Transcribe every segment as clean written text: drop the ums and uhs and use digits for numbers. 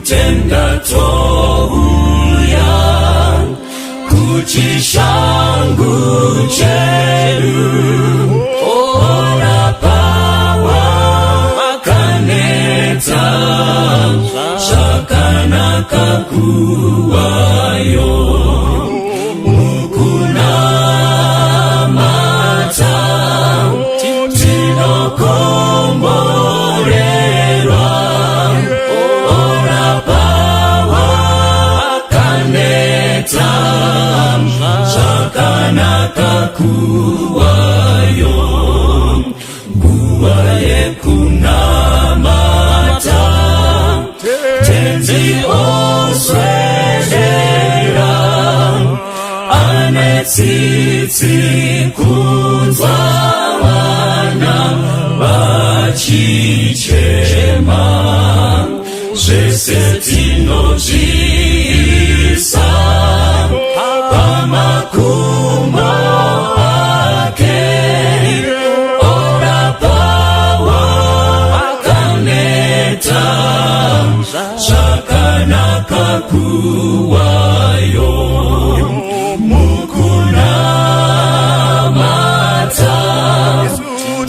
kutenda touya kuchishangu cheru ora pawa makaneta shakana kakuwayo mukuna mata tinokomborerwa ora pawa makaneta shakana kakuwayo nguwa yekunamata tenzi oswedera anetsitsi kunzwa vana vachichema zvese tinozviisa pamakumbo ake ora pawa makaneta zvakanaka kuwayo mukunamata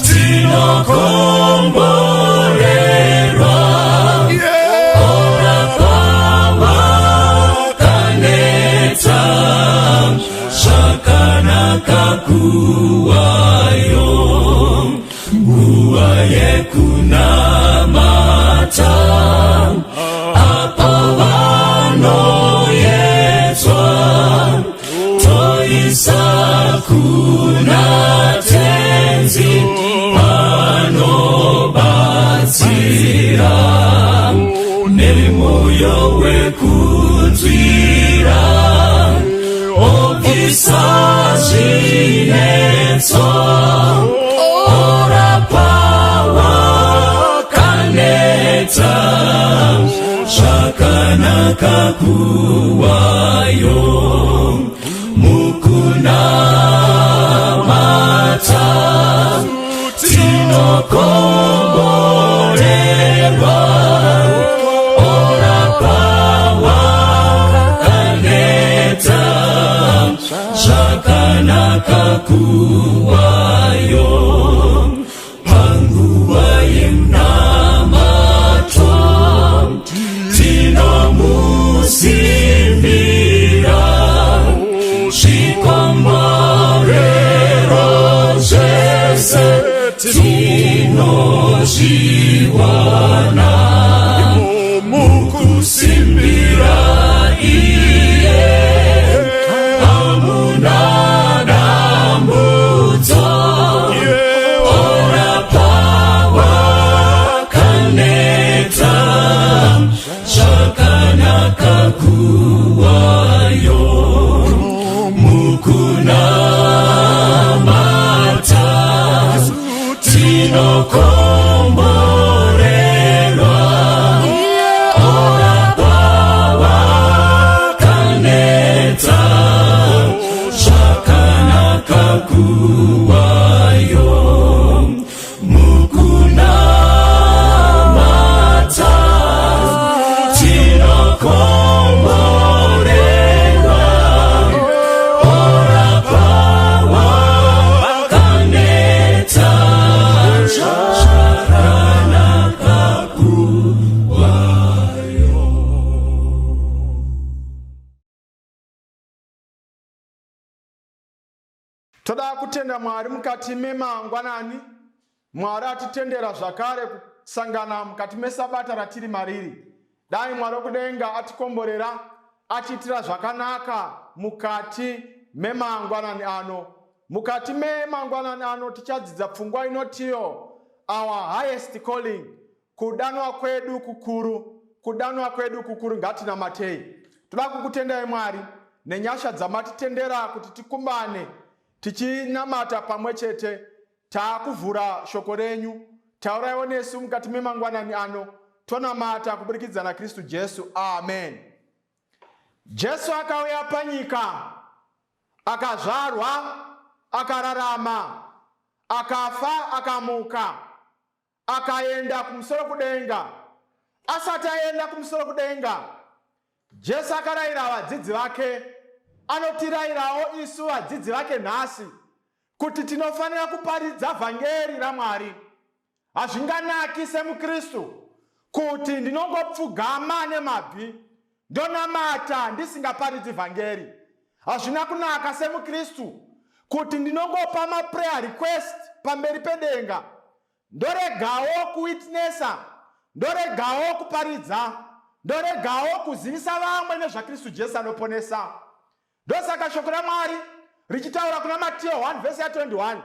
tinokomborerwa ora pawa makaneta zvakanaka kuwayo nguwa yekunamata apa vanoyedzwa toisa kuna tenzi vanobatsira nemoyo wekunzwira obvisa zvinetso ora pawa kaneta zvakanaka kuwayo mukunamata tinokomborerwa ora pawa kaneta zvakanaka kuwayo panguva yenamato tinomusimbira zvikomborero zvese tinozviwana mukusimbira iye hamuna dambudzo ora pawa kaneta zvakanaka kuwayo mukunamata tinokomborerwa ora pawa kaneta zvakanaka kuwayo mukunamata tinokomborerwa ora pawa kaneta zvakanaka kuwayo. Toda kutenda Mwari mukati memangwanani. Mwari atitendera zvakare kusangana mukati mesabata ratiri mariri. Dai Mwari kudenga atikomborera, atitira zvakanaka mukati memangwanani ano. Mukati memangwanani ano tichadzidza pfungwa inotiyo our highest calling, kudanwa kwedu kukuru, kudanwa kwedu kukuru ngatinamatei. Toda kukutendai Mwari nenyasha dzamatitendera kuti tikumbane tichinamata pamwe chete. Takuvhura shoko renyu, tauraiwo nesu mukati memangwanani ano, tonamata kuburikidza naKristu Jesu. Amen. Jesu akauya panyika, akazvarwa, akararama, akafa, akamuka, akaenda kumusoro kudenga, asati aenda kumusoro kudenga, Jesu akarayira vadzidzi vake, anotirayirawo isu vadzidzi vake nhasi, kuti tinofanira kuparidza vhangeri raMwari. Hazvinganaki semuKristu kuti ndinongopfugama nemabvi ndonamata ndisingaparidzi vhangeri. Hazvina kunaka semuKristu kuti ndinongopa maprayer request pamberi pedenga, ndoregawo kuwitnessa, ndoregawo kuparidza, ndoregawo kuzivisa vamwe nezvaKristu Jesu anoponesa. Ndosaka shoko raMwari richitaura kuna Mateo 1:21,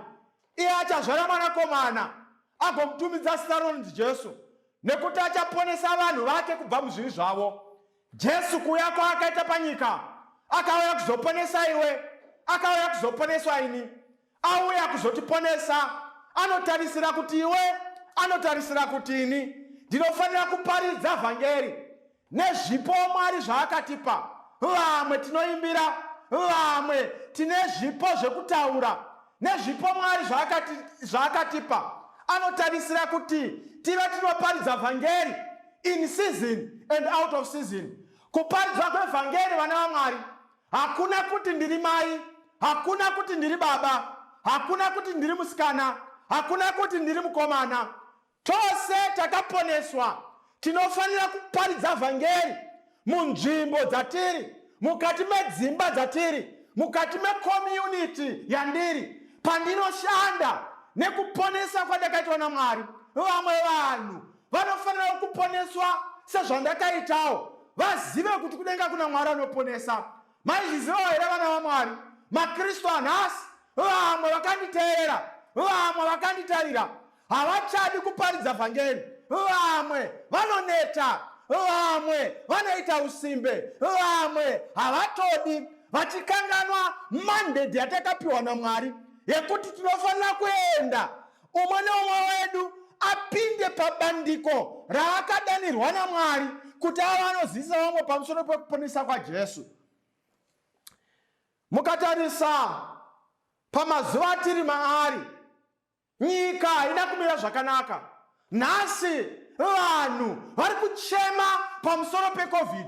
iye achazvara mwanakomana agomutumidza zita ronzi Jesu, nekuti achaponesa vanhu vake kubva muzvivi zvavo. Jesu kuuya kwaakaita panyika, akauya kuzoponesa iwe, akauya kuzoponeswa ini, auya kuzotiponesa. Anotarisira kuti iwe, anotarisira kuti ini ndinofanira kuparidza vhangeri nezvipo Mwari zvaakatipa. Vamwe tinoimbira, vamwe tine zvipo zvekutaura nezvipo Mwari zvaakatipa. Anotarisira kuti tive tinoparidza vhangeri in season and out of season. Kuparidza kwevhangeri, vana vaMwari, hakuna kuti ndiri mai, hakuna kuti ndiri baba, hakuna kuti ndiri musikana, hakuna kuti ndiri mukomana. Tose takaponeswa tinofanira kuparidza vhangeri munzvimbo dzatiri, mukati medzimba dzatiri, mukati mecommunity yandiri, pandinoshanda, nekuponesa kwandakaitwa naMwari. Vamwe vanhu vanofanira kuponeswa sezvandakaitawo, vazive kuti kudenga kuna Mwari anoponesa. Maizviziva here vana vaMwari? maKristu anhasi, vamwe vakanditeerera, vamwe vakanditarira, havachadi kuparidza vhangeri. Vamwe vanoneta, vamwe vanoita usimbe, vamwe havatodi, vachikanganwa mandate yatakapiwa naMwari yekuti tinofanira kuenda umwe neumwe wedu apinde pabandiko raakadanirwa naMwari kuti ava vanozivisa vamwe pamusoro pekuponesa kwaJesu. Mukatarisa pamazuva atiri maari, nyika haina kumira zvakanaka. Nhasi vanhu vari kuchema pamusoro peCovid.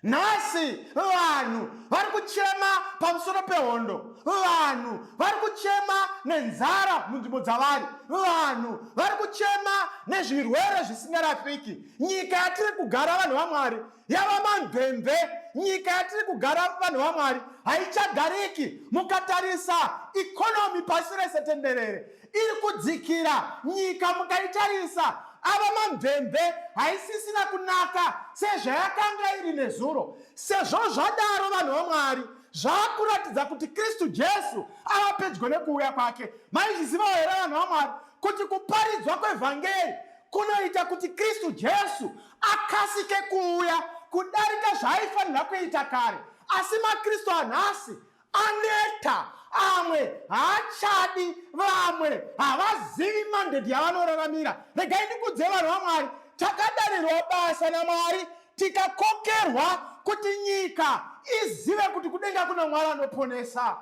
Nhasi vanhu vari kuchema pamusoro pehondo. Vanhu vari kuchema nenzara munzvimbo dzavari. Vanhu vari kuchema nezvirwere zvisingarapiki. Nyika yatiri kugara vanhu vaMwari yava mamvemve. Nyika yatiri kugara vanhu vaMwari haichagariki. Mukatarisa ikonomi pasi rese tenderere iri kudzikira. Nyika mukaitarisa ava mamvemve, haisisina kunaka sezvayakanga iri nezuro. Sezvo zvadaro vanhu vaMwari, zvaakuratidza kuti Kristu Jesu ava pedyo nekuuya kwake. Maizviziva here vanhu vaMwari kuti kuparidzwa kwevhangeri kunoita kuti Kristu Jesu akasike kuuya kudarika zvaaifanira kuita kare? Asi maKristu anhasi aneta, amwe haachadi, vamwe havazivi mandate yavanoraramira. Regai ndikudze vanhu vaMwari, takadarirwa basa naMwari, tikakokerwa kuti nyika izive kuti kudenga kuna Mwari anoponesa.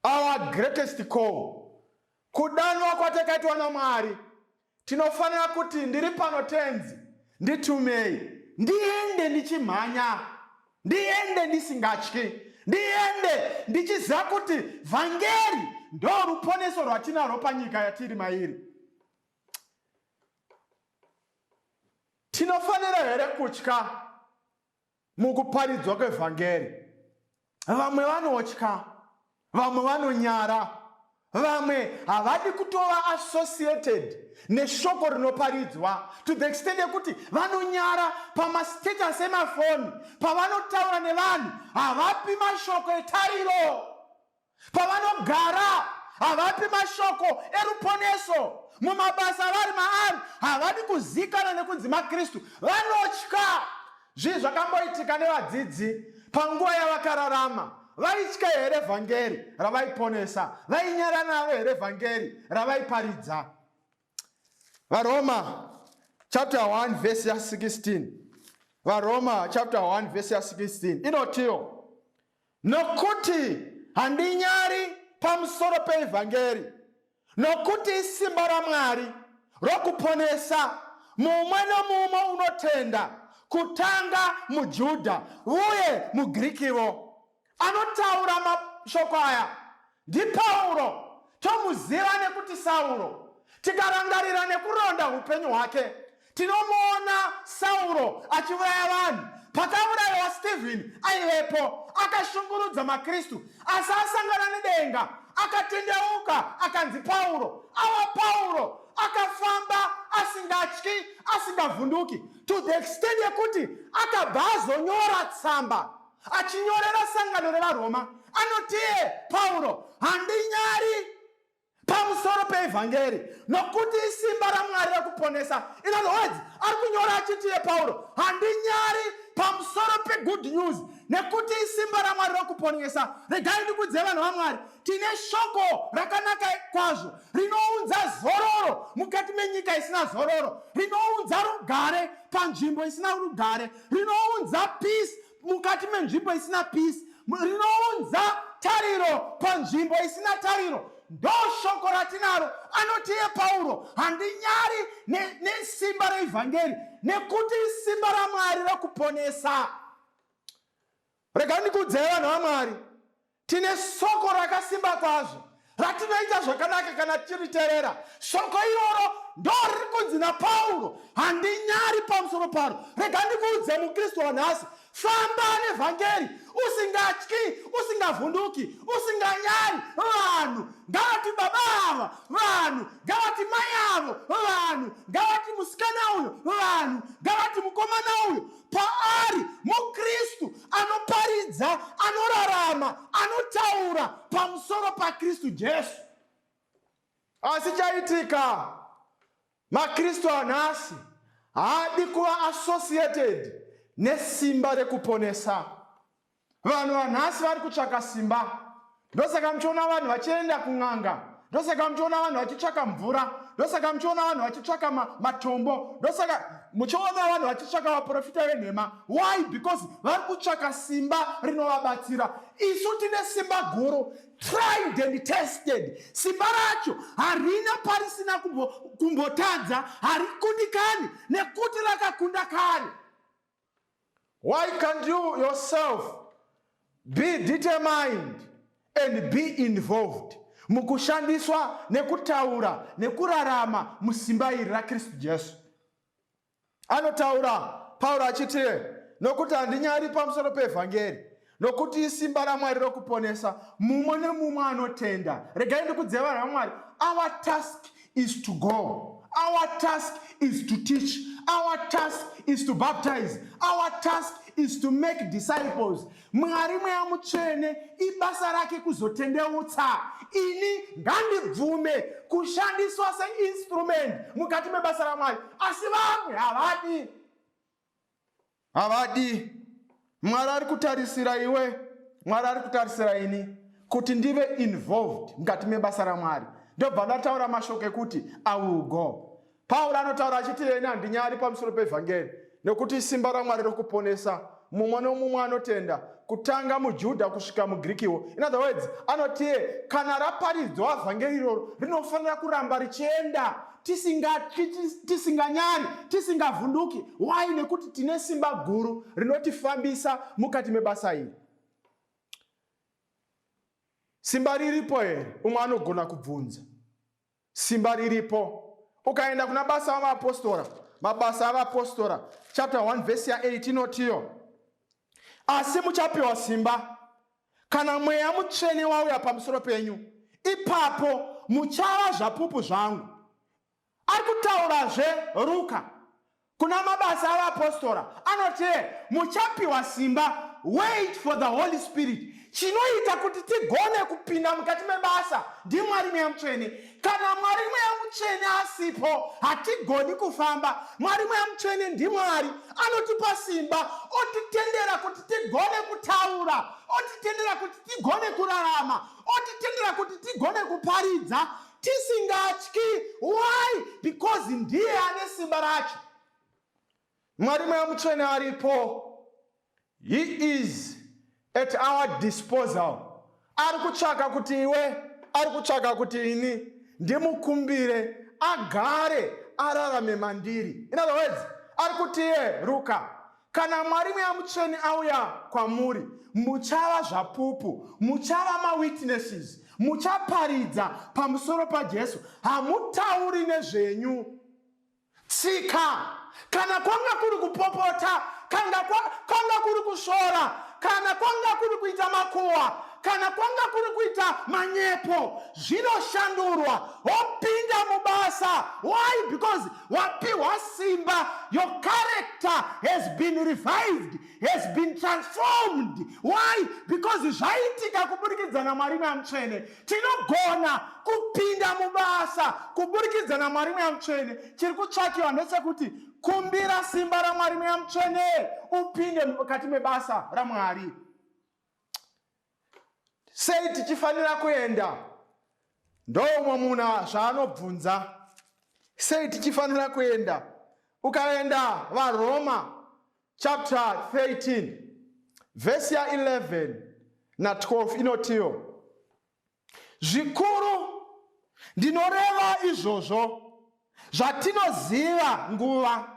Our greatest call, kudanwa kwatakaitwa naMwari, tinofanira kuti ndiri pano tenzi, nditumei, ndiende ndichimhanya, ndiende ndisingatyi, ndiende ndichiziva kuti vhangeri ndo ruponeso rwatinarwo panyika yatiri mairi. Tinofanira here kutya mukuparidzwa kwevhangeri? Vamwe vanotya, vamwe vanonyara, vamwe havadi kutova associated neshoko rinoparidzwa, to the extent yekuti vanonyara pamastatus emafoni. Pavanotaura nevanhu havapi mashoko etariro, pavanogara havapi mashoko eruponeso, mumabasa vari maari havadi kuzikana nekunzi maKristu. Vanotya. Zvinhu zvakamboitika nevadzidzi panguva yavakararama. Vaitya here vhangeri ravaiponesa? Vainyara naro here vhangeri ravaiparidza? Varoma chapter 1 verse 16. Varoma chapter 1 verse 16 inotiwo, nokuti handinyari pamusoro peevhangeri, nokuti isimba raMwari rokuponesa mumwe nomumwe unotenda, kutanga muJudha uye muGrikiwo. Anotaura mashoko aya ndiPauro. Tomuziva nekuti Sauro. Tikarangarira nekuronda upenyu hwake, tinomuona Sauro achiuraya vanhu. Pakaurayiwa Stephen aivepo, akashungurudza maKristu, asi asangana nedenga, akatendeuka, akanzi Pauro. Ava Pauro akafamba asingatyi, asingavhunduki, to the extent yekuti akabva azonyora tsamba achinyorera sangano revaRoma. Anotiye Pauro, handinyari pamusoro peevhangeri, nokuti isimba raMwari rakuponesa. In other words, ari kunyora achitiye Pauro, handinyari pamusoro pegood news, nekuti isimba raMwari rakuponesa. Regai ndikudze vanhu vaMwari, tine shoko rakanaka kwazvo, rinounza zororo mukati menyika isina zororo, rinounza rugare panzvimbo isina rugare, rinounza peace mukati menzvimbo isina peace, rinounza tariro panzvimbo isina tariro. Ndo shoko ratinaro. Anotiye Pauro, handinyari nesimba reevhangeri, nekuti isimba raMwari rakuponesa. Rega ndikudze vanhu vaMwari, tine soko rakasimba kwazvo, ratinoita zvakanaka kana tiriterera. Shoko iroro ndo riri kunzi naPauro, handinyari pamusoro paro. Rega ndikudze muKristu wanhasi, famba nevhangeri, usingatyi, usingavhunduki, usinganyari. Vanhu ngavati baba ava, vanhu ngavati mai avo, vanhu ngavati musikana uyo, vanhu ngavati mukomana uyo. Paari muKristu anoparidza, anorarama, anotaura pamusoro paKristu Jesu. Asi chaitika, maKristu anhasi haadi kuva associated nesimba rekuponesa. Vanhu vanhasi vari kutsvaka simba. Ndosaka muchiona vanhu vachienda kun'anga, ndosaka muchiona vanhu vachitsvaka mvura, ndosaka muchiona vanhu vachitsvaka matombo, ndosaka muchiona vanhu vachitsvaka vaprofita venhema. Why? Because vari kutsvaka simba rinovabatsira. Isu tine simba guru, tried and tested. Simba racho harina parisina kumbotadza, harikundikani nekuti rakakunda kare. Why can't you yourself be determined and be involved mukushandiswa nekutaura nekurarama musimba iri raKristu Jesu? Anotaura Pauro achitiye, nokuti handinyari pamusoro peevhangeri, nokuti isimba raMwari rokuponesa mumwe nemumwe anotenda. Regai ndikudze vanhu vaMwari, our task is to go. Our task is to teach. Our task is to baptize. Our task is to make disciples. Mwari mweya mutsvene ibasa rake kuzotendeutsa. Ini ngandibvume kushandiswa seinstrument mukati mebasa raMwari, asi vamwe havadi. Mwari ari kutarisira iwe, Mwari ari kutarisira ini kuti ndive involved mukati mebasa raMwari. Ndobva ndataura mashoko ekuti I will go. Pauro anotaura achiti ena handinyari pamusoro peevhangeri, nekuti isimba raMwari rokuponesa mumwe nomumwe anotenda, kutanga muJudha kusvika muGrikiwo. In other words, anotiye kana raparidzwa vhangeri iroro rinofanira kuramba richienda, tisinganyari, tisingavhunduki. Why? Nekuti tine simba guru rinotifambisa mukati mebasa iri. Simba riripo here? Umwe anogona kubvunza. Simba riripo. Ukaenda kuna basa avapostora, mabasa avapostora, chapter 1 verse ya 8 inotiyo, asi muchapiwa simba kana mweya mutsvene wauya pamusoro penyu, ipapo muchava zvapupu zvangu. Ari kutaurazve Ruka kuna mabasa avapostora, anoti muchapiwa simba, wait for the Holy Spirit. Chinoita kuti tigone kupinda mukati mebasa ndiMwari mweya mutsvene. Kana Mwari mweya mutsvene asipo, hatigoni kufamba. Mwari mweya mutsvene ndiMwari, anotipa simba, otitendera kuti tigone kutaura, otitendera kuti tigone kurarama, otitendera kuti tigone kuparidza tisingatyi. Why? Because ndiye ane simba racho. Mwari mweya mutsvene aripo. He is at our disposal. Ari kutsvaka kuti iwe, ari kutsvaka kuti ini ndimukumbire agare ararame mandiri. In other words, ari kuti Ruka, kana Mwari Mutsvene auya kwamuri, muchava zvapupu, muchava mawitnesses, muchaparidza pamusoro paJesu, hamutauri nezvenyu. Tsika, kana kwanga kuri kupopota, kana kuri kushora, kana kwanga kuri kuita makuwa, kana kwanga kuri kuita manyepo, zvinoshandurwa, wopinda mubasa. Why? Because wapiwa simba, your character has been revived, has been transformed. Why? Because zvaitika kuburikidza naMwari Mutsvene. Tinogona kupinda mubasa kuburikidza naMwari Mutsvene. Chiri kutsvakiwa ndechekuti kumbira simba raMwari Mutsvene upinde mukati mebasa raMwari. Sei tichifanira kuenda? Ndomwe muna zvaanobvunza. Sei tichifanira kuenda? Ukaenda vaRoma chapter 13 verse ya 11 na 12 inotiyo, zvikuru ndinoreva izvozvo zvatinoziva nguva,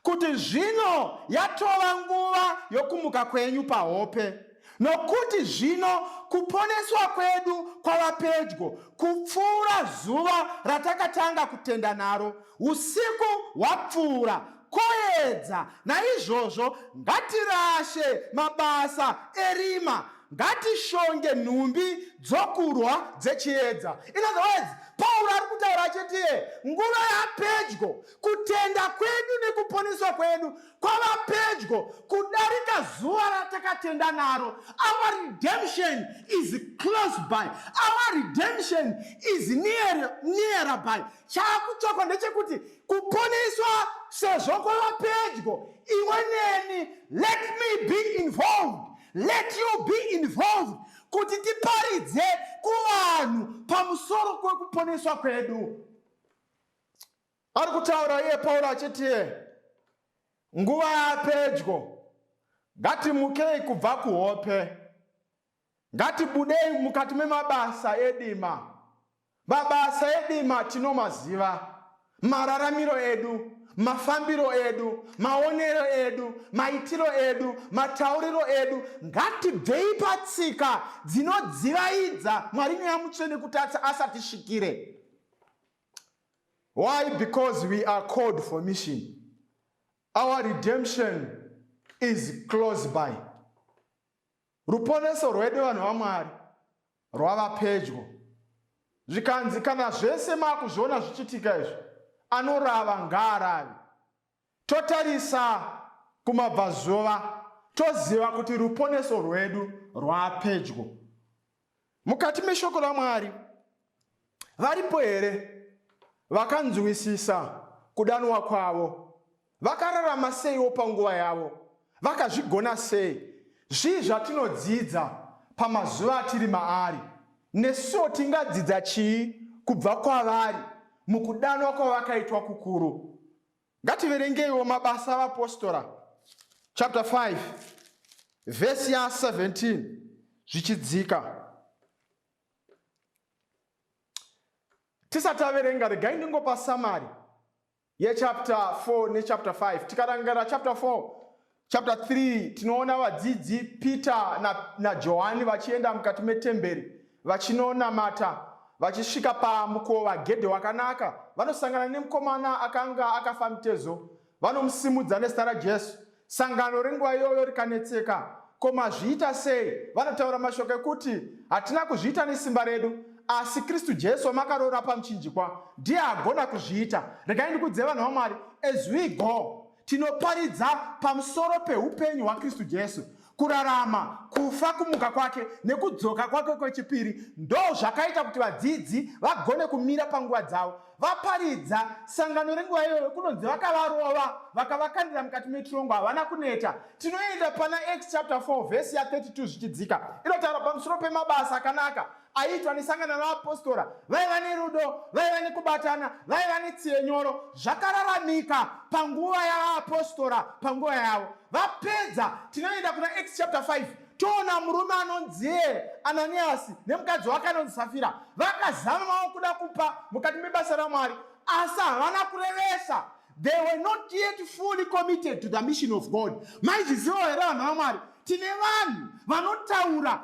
kuti zvino yatova nguva yokumuka kwenyu pahope, nokuti zvino kuponeswa kwedu kwava pedyo, kupfuura zuva ratakatanga kutenda naro. Usiku hwapfuura, koedza. Naizvozvo ngatirashe mabasa erima, ngatishonge nhumbi dzokurwa dzechiedza. In other words, Paul ari kutaura achiti nguva yapedyo, kutenda kwedu nekuponeswa kwedu kwava pedyo, kudarika zuva ratakatenda naro. Our redemption is close by. Our redemption is near by. Chakutsvakwa ndechekuti kuponeswa sezvo kwava pedyo, iwe neni, let me be involved. Let you be involved. Kuti tiparidze kuvanhu pamusoro kwekuponeswa kwedu. Ari kutaura iye Paulo achiti nguva yapedyo, ngatimukei kubva kuhope, ngatibudei mukati memabasa edima. Mabasa edima tinomaziva, mararamiro edu, mafambiro edu, maonero edu, maitiro edu, matauriro edu. Ngatibvei patsika dzinodzivaidza Mwari Mutsvene kuti asatisvikire. Why? Because we are called for mission. Our redemption is close by. Ruponeso rwedu vanhu vaMwari rwava pedyo. Zvikanzi kana zvese makuzviona zvichitika izvi, anorava ngaarave. Totarisa kumabvazuva, toziva kuti ruponeso rwedu rwapedyo. Mukati meshoko raMwari varipo here vakanzwisisa kudanwa kwavo? Vakararama seiwo panguva yavo? Vakazvigona sei? Zvii zvatinodzidza pamazuva atiri maari? Nesuwo tingadzidza chii kubva kwavari mukudanwa kwavakaitwa kukuru? Ngativerengeiwo mabasa avapostora chapter 5 verse ya 17 zvichidzika. Tisati taverenga, regai ndingopa summary yechapter 4 nechapter 5. Tikarangira chapter 4, chapter 3 tinoona vadzidzi Peter na Johani vachienda mukati metemberi vachinonamata. Vachisvika pamukova, gedhe wakanaka, vanosangana nemukomana akanga akafa mutezo. Vanomusimudza nezita raJesu. Sangano renguva iyoyo rikanetseka. Ko mazviita sei? Vanotaura mashoko ekuti hatina kuzviita nesimba redu, asi Kristu Jesu wamakaroora pamuchinjikwa ndiye agona kuzviita. Regai ndikudze vanhu vaMwari, as we go, tinoparidza pamusoro peupenyu hwaKristu Jesu. Kurarama, kufa, kumuka kwake nekudzoka kwake kwechipiri ndo zvakaita kuti vadzidzi vagone kumira panguva dzavo. Vaparidza sangano renguva iyoyo, kunonzi vakavarova, vakavakandira mukati mechirongo, havana kuneta. Tinoenda pana Acts chapter 4 verse ya 32 zvichidzika. Inotaura pamusoro pemabasa akanaka aitwa nesangano ravapostora. Vaiva nerudo, vaiva nekubatana, vaiva netsiye nyoro, zvakararamika panguva yavapostora, panguva yavo. Vapedza, tinoenda kuna Acts chapter 5, toona murume anonzi Ananiasi nemukadzi wake anonzi Safira vakazama kuda kupa mukati mebasa raMwari, asi havana kurevesa. They were not yet fully committed to the mission of God. Maizviziva here vanhu vaMwari, tine vanhu vanotaura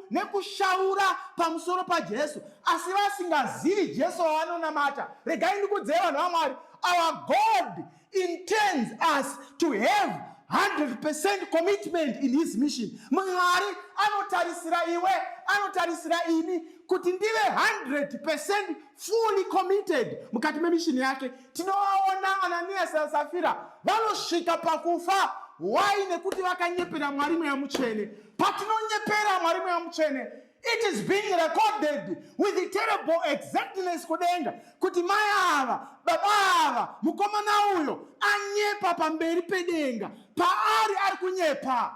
nekushaura pamusoro paJesu asi vasingazivi Jesu wavanonamata. Regai ndikuudzei vanhu vaMwari, our God intends us to have 100% commitment in his mission. Mwari anotarisira iwe, anotarisira ini kuti ndive 100% fully committed mukati memission yake. Tinovaona Ananias naSafira vanosvika pakufa. Why? Nekuti vakanyepera Mwari Mweya Mutsvene. Patinonyepera Mwari Mweya Mutsvene, it is being recorded with the terrible exactness kudenga kuti mai ava, baba ava, mukomana uyo anyepa pamberi pedenga paari ari kunyepa.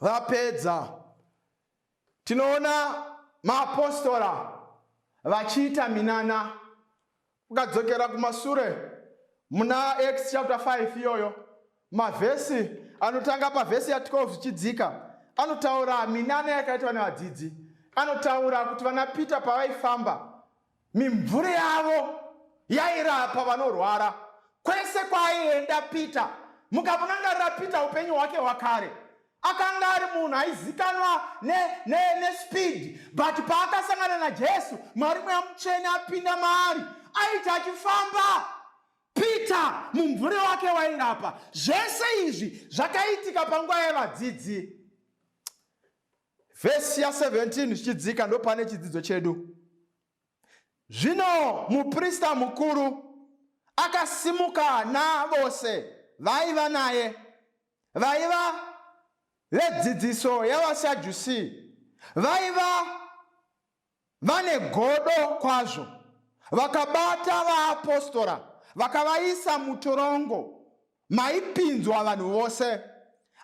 Vapedza tinoona maapostora vachiita minana. Ukadzokera kumashure muna Acts chapter 5 iyoyo, mavhesi anotanga pavhesi ya 12 zvichidzika anotaura minana yakaitwa nevadzidzi. Anotaura kuti vana Pita pavaifamba mimvuri yavo yairapa vanorwara. Kwese kwaaienda Pita, mukamunangarira Pita upenyu hwake hwakare, akanga ari munhu aizikanwa nespeed, but paakasangana naJesu, Mwari Mweya Mutsvene apinda maari, aiti achifamba Pita mumvuri wake wairapa. Zvese izvi zvakaitika panguva yevadzidzi. Vhesi ya17 zvichidzika ndo pane chidzidzo chedu. Zvino muprista mukuru akasimuka navose vaiva naye, vaiva vedzidziso yavaSadhusi, vaiva vane godo kwazvo. Vakabata vaapostora vakavaisa mutorongo maipinzwa vanhu vose.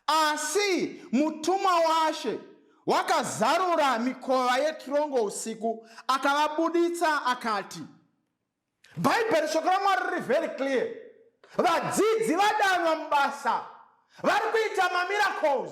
Asi mutumwa waShe wakazarura mikova yetorongo usiku akavabuditsa akati. Bhaibheri shoko raMwari riri very clear. Vadzidzi vadanwa mubasa, vari kuita mamiracles,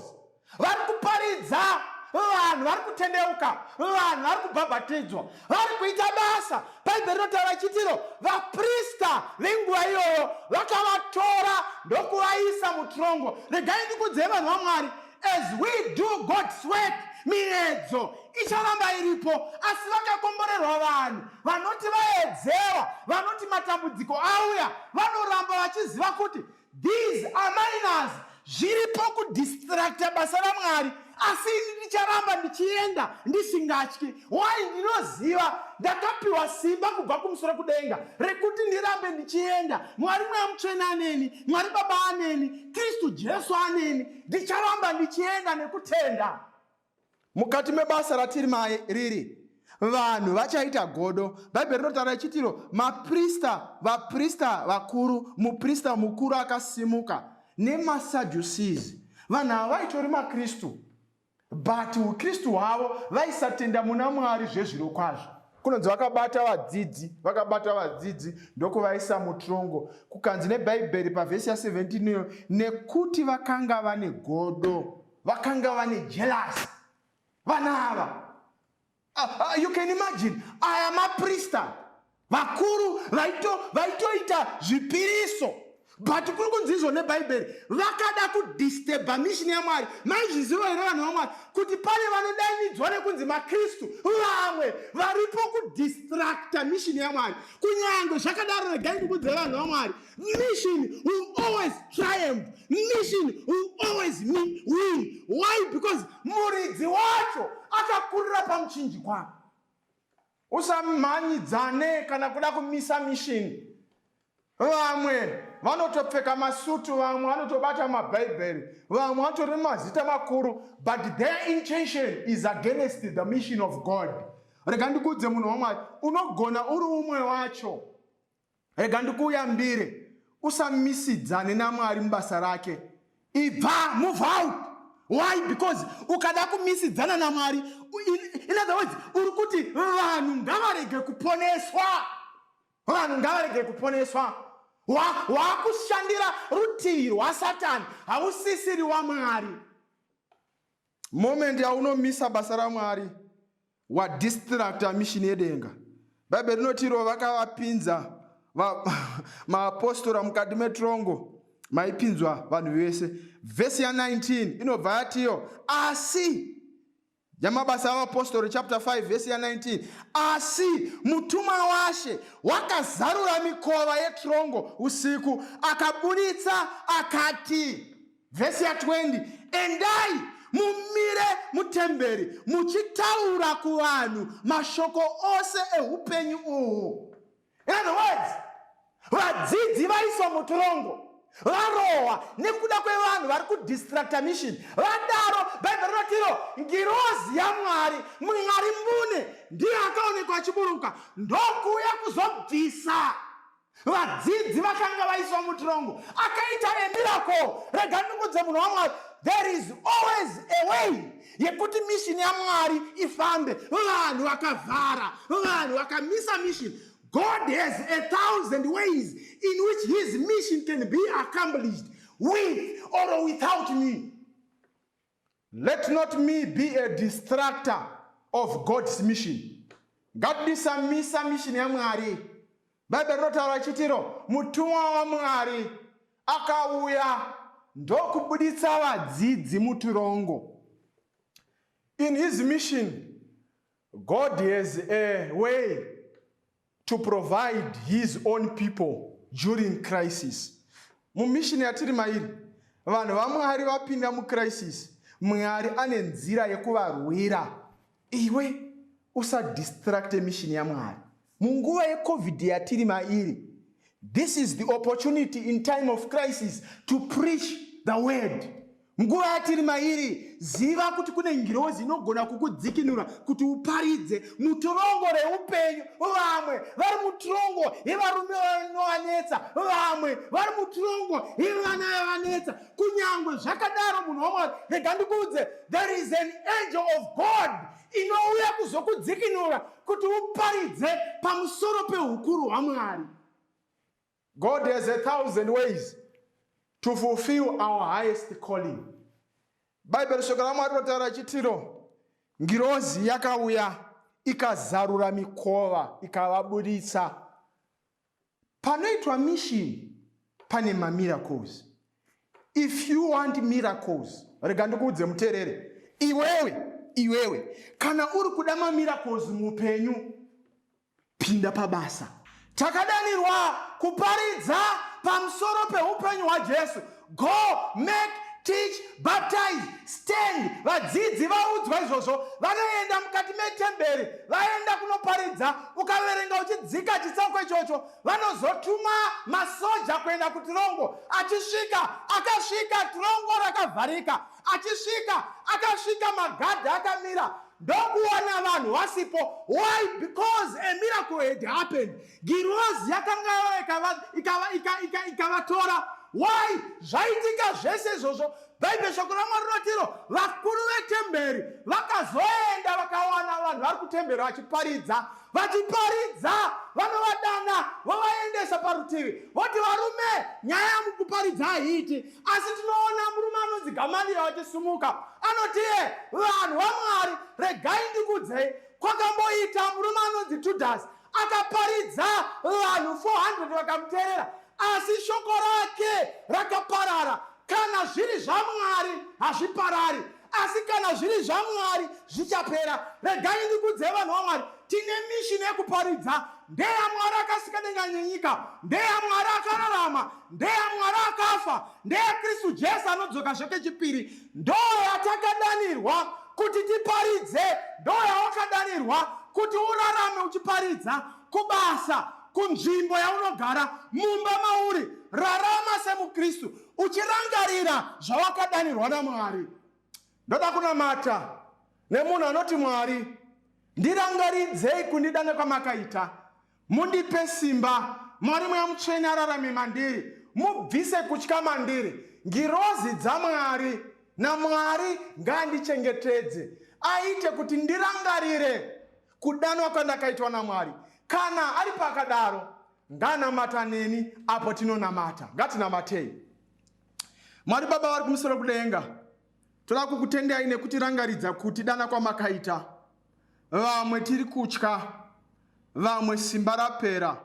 vari kuparidza, vanhu vari kutendeuka, vanhu vari kubhabhatidzwa, vari kuita basa. Bhaibheri rinotaura chitiro vaprista venguva iyoyo vakavatora ndokuvaisa mutorongo. Regai ndikuudzei vanhu vaMwari, as we do God's work, miedzo icharamba iripo, asi vakakomborerwa vanhu vanoti vaedzewa, vanoti matambudziko auya, vanoramba vachiziva kuti these are minors, zviripo kudistracta basa raMwari, asi ndicharamba ndichienda ndisingatyi. Why? Ndinoziva ndakapiwa simba kubva kumusoro kudenga rekuti ndirambe ndichienda. Mwari Mweya Mutsvene aneni, Mwari Baba aneni, Kristu Jesu aneni, ndicharamba ndichienda nekutenda. Mukati mebasa ratiri riri, vanhu vachaita godo. Bhaibheri rinotaura chitiro vaprista vakuru, muprista mukuru akasimuka nemaSadhusis. Vanhu ava vaitori maKristu, but uKristu hwavo vaisatenda muna Mwari zvezviro kwazvo. Kunonzi vakabata vadzidzi ndokuvaisa mutorongo. Kukanzi neBhaibheri pavhesi ya17 iyo, nekuti vakanga vane godo, vakanga vane jealous. Vanava, you can imagine, aya maprista vakuru vaitoita zvipiriso, but kuri kunzizvo neBhaibheri vakada kudisturba mission yaMwari. Maizviziva here vanhu vaMwari kuti pane vanodanidzwa nekunzi maKristu, vamwe varipo kudistracta mission yaMwari. Kunyange zvakadaro, regai ndikuudzei vanhu vaMwari, mission will always triumph, mission will always win. Why? Because muridzi wacho akakurira pamuchinjikwa. Usamhanyidzane kana kuda kumisa mission. Vamwe vanotopfeka masutu, vamwe vanotobata maBhaibheri, vamwe vatori mazita makuru, but their intention is against the mission of God. Rega ndikuudze munhu waMwari, unogona uri umwe wacho. Rega ndikuyambire, usamisidzane naMwari mubasa rake. Move out. Why? Because ukada kumisidzana naMwari, in other words, uri kuti vanhu ngavarege kuponeswa. Vanhu ngavarege kuponeswa. Wakushandira rutivi rwaSatani, hausisiri waMwari. Moment yaunomisa basa raMwari, wadistracta mishini yedenga. Bhaibheri rinoti iro vakavapinza maapostora mukati metrongo maipinzwa vanhu vese. Vhesi ya19 inobva yatiyo asi yamabasa avapostori chapter 5 vhesi ya19, asi mutumwa washe wakazarura mikova yetrongo usiku akabuditsa akati. Vhesi ya20, endai mumire mutemberi muchitaura kuvanhu mashoko ose eupenyu uhu. In other words, vadzidzi vaiswa mutorongo varohwa nekuda kwevanhu vari kudistracta mission. Vadaro bhaibheri rinotiro ngirozi yaMwari, Mwari mbune, ndiye akaonekwa achiburuka ndokuuya kuzobvisa vadzidzi vakanga vaiswa mutorongo. Akaita emiracle. Rega ndikudze munhu waMwari, there is always a way yekuti mission yaMwari ifambe. Vanhu vakavhara, vanhu vakamisa mission. God has 1,000 ways in which his mission can be accomplished, with or without me. Let not me be a distractor of God's mission. Ngatisamisa mission yaMwari. Bhaibheri rinotaura chitiro mutumwa waMwari akauya ndokubuditsa vadzidzi mutorongo. In his mission, God has a way to provide his own people during crisis. Mumishini yatiri mairi, vanhu vaMwari vapinda mucrisis, Mwari ane nzira yekuvarwira. Iwe usadistracte mission yaMwari. Munguva yeCovid yatiri mairi, this is the opportunity in time of crisis to preach the word. Munguva yatiri mairi, ziva kuti kune ngirozi inogona kukudzikinura kuti uparidze mutorongo reupenyu. Vamwe vari mutorongo yevarume vanovanetsa, vamwe vari mutorongo yevana vavanetsa. Kunyangwe zvakadaro munhu waMwari, rega ndikuudze, there is an angel of God inouya kuzokudzikinura kuti uparidze pamusoro pehukuru hwaMwari. God has 1,000 ways to fulfill our highest calling. Bhaibheri shoko raMwari rinotaura chitiro ngirozi yakauya ikazarura mikova ikavabuditsa. Panoitwa mission pane mamiracles. If you want miracles, rega ndikuudze muteerere, iwewe kana uri kuda mamiracles muupenyu, pinda pabasa. Takadanirwa kuparidza pamusoro peupenyu hwaJesu. Go, make, teach, baptize, stand. Vadzidzi vaudzwa izvozvo, vanoenda mukati metemberi, vaenda kunoparidza. Ukaverenga uchidzika chitsauko ichocho, vanozotuma masoja kuenda kutorongo. Akasvika torongo rakavharika. Akasvika magadhi akamira. Ndokuona vanhu vasipo. Why? Because a miracle had happened. Girozi yakanga ikavatora. Why? Zvaitika zvese izvozvo. Bhaibheri shoko raMwari rinotiro vakuru vetemberi vakazoenda vakawana vanhu vari kutemberi vachiparidza. Vanovadana vovaendesa parutivi. Voti, varume, nyaya yamukuparidza haiti. Asi tinoona murume anonzi Gamalieri vachisumuka. Anoti, vanhu vaMwari, regai ndikuudzei, kwakamboita murume anonzi Judhasi akaparidza vanhu 400 vakamuteerera, asi shoko rake rakaparara. Kana zviri zvaMwari hazviparari, asi kana zviri zvaMwari zvichapera. Regai ndikuudzei vanhu vaMwari, tine mission yekuparidza. NdeyaMwari akasika denga nenyika, NdeyaMwari akararama, NdeyaMwari akafa, ndeyaKristu Jesu anodzoka zvake chipiri. Ndoyatakadanirwa kuti tiparidze, ndoyawakadanirwa kuti urarame uchiparidza kubasa, kunzvimbo yaunogara, mumba mauri. Rarama semuKristu uchirangarira zvawakadanirwa naMwari. Ndoda kunamata nemunhu anoti, Mwari, ndirangaridzei kundidana kwamakaita. Mundipe simba. Mwari mweya mutsvene ararame mandiri. Mubvise kutya mandiri. Ngirozi dzaMwari naMwari ngandichengetedze. Aite kuti ndirangarire kudanwa kwandakaitwa naMwari. Kana ari pakadaro, nganamata neni apo tinonamata. Ngatinamatei. Mwari Baba vari kumusoro kudenga, toda kukutendai nekutirangaridza kuti dana kwamakaita vamwe tiri kutya, vamwe simba rapera,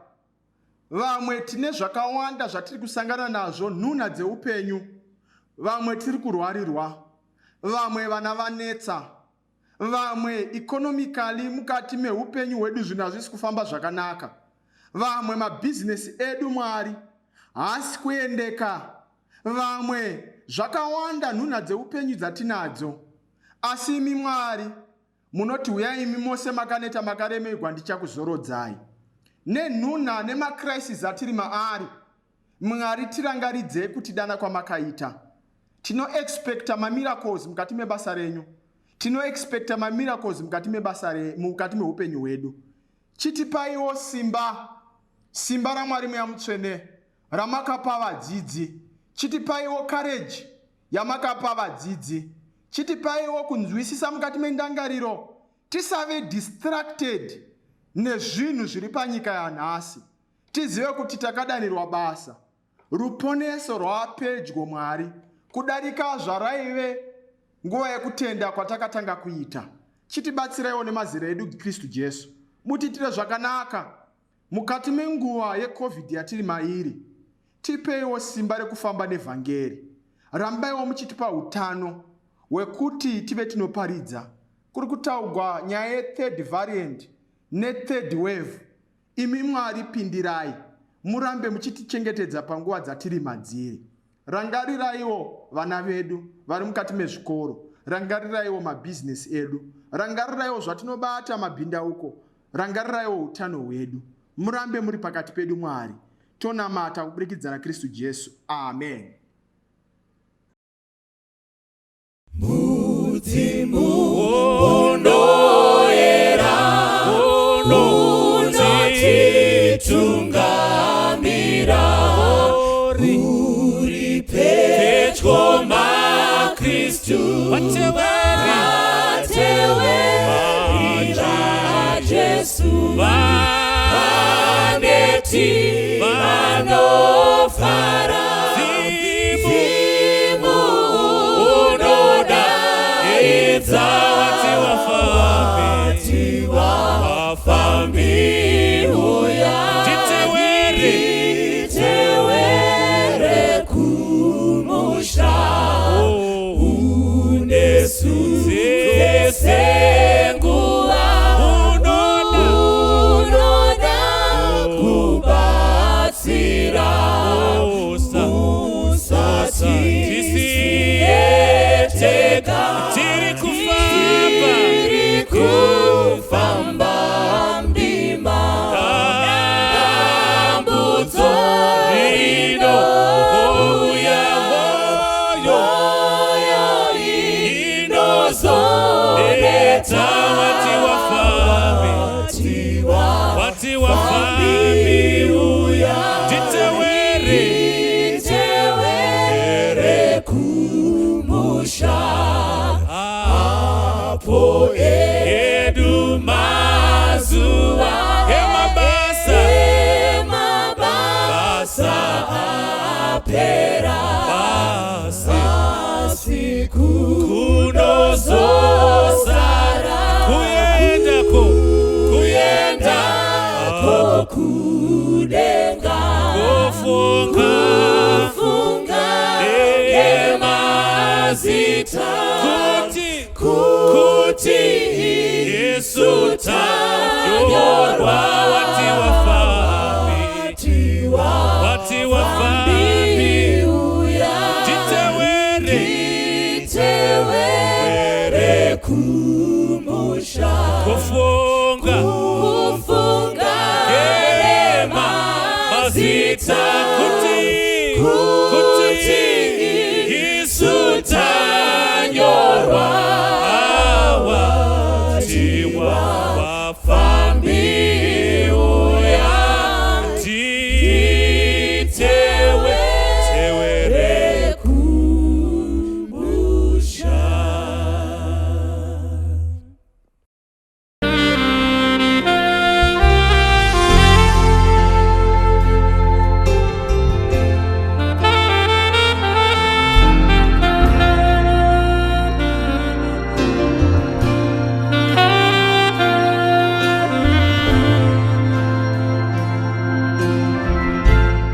vamwe tine zvakawanda zvatiri kusangana nazvo, nhunha dzeupenyu, vamwe tiri kurwarirwa, vamwe vana vanetsa, vamwe ikonomikali mukati meupenyu hwedu zvinhu hazvisi kufamba zvakanaka, vamwe mabhizinesi edu Mwari haasi kuendeka, vamwe zvakawanda nhunha dzeupenyu dzatinadzo. Asi imi Mwari munoti uyai imi mose makaneta makaremerwa ndichakuzorodzai. Nenhunha nemacrisis atiri maari, Mwari tirangaridze kuti dana kwamakaita. Tinoexpecta mamiracles mukati mebasa renyu, tinoexpecta mamiracles mukati meupenyu hwedu. Chitipaiwo simba raMwari Mweya Mutsvene ramakapa vadzidzi. Chitipaiwo courage yamakapa vadzidzi. Chitipaiwo kunzwisisa mukati mendangariro, tisave distracted nezvinhu zviri panyika yanhasi. Tizive kuti takadanirwa basa, ruponeso rwapedyo Mwari, kudarika zvaraive nguva yekutenda kwatakatanga kuita. Chitibatsireiwo nemazita edu Kristu Jesu. Mutiitire zvakanaka mukati menguva yeCovid yatiri mairi. Tipeiwo simba rekufamba nevhangeri. Rambaiwo muchitipa utano hwekuti tive tinoparidza. Kuri kutaurwa nyaya ye3rd variant ne3rd wave. Imi Mwari pindirai, murambe muchitichengetedza panguva dzatiri madziri. Rangariraiwo vana vedu vari mukati mezvikoro, rangariraiwo mabhizinesi edu, rangariraiwo zvatinobata mabhindauko, rangariraiwo utano hwedu. Murambe muri pakati pedu Mwari. Tonamata kuburikidza naKristu Jesu. Amen. Mudzimu unoera, unotitungamira, uri pedyo naKristu, vatewerera Jesu, vaneti vanofara, Mzimu unodaidza vafambi uya, titewere kumusha, unesuzese nguva, unoda kubatsira, usati tisiyeteka, tiri kufamba mdima, dambudzo rinouya, moyo inozoneta, wati wafambi uya, titewere kumusha, apo edu mazuva emabasa apera, basi kunozosara, kuyendako kudenga, kufunga ngemazita, kuti Yesu tanyorwa, wati wafambi uya, titewere kumusha,